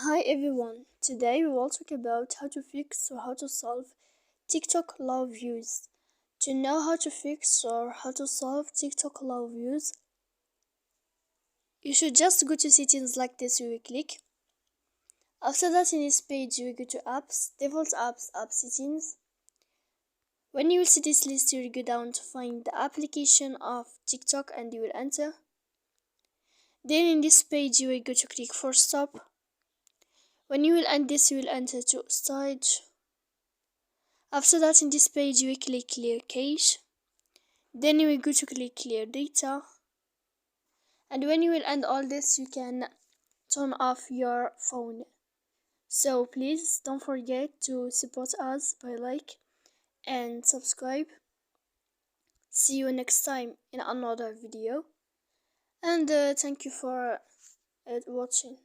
Hi everyone, today we will talk about how to fix or how to solve TikTok low views. To know how to fix or how to solve TikTok low views, you should just go to settings like this. You will click. After that, in this page you will go to apps, default apps, app settings. When you will see this list, you will go down to find the application of TikTok and you will enter. Then in this page you will go to click for stop. When you will end this, you will enter to storage. After that, in this page you will click clear cache. Then you will go to click clear data. And when you will end all this, you can turn off your phone. So please don't forget to support us by like and subscribe. See you next time in another video. And thank you for watching.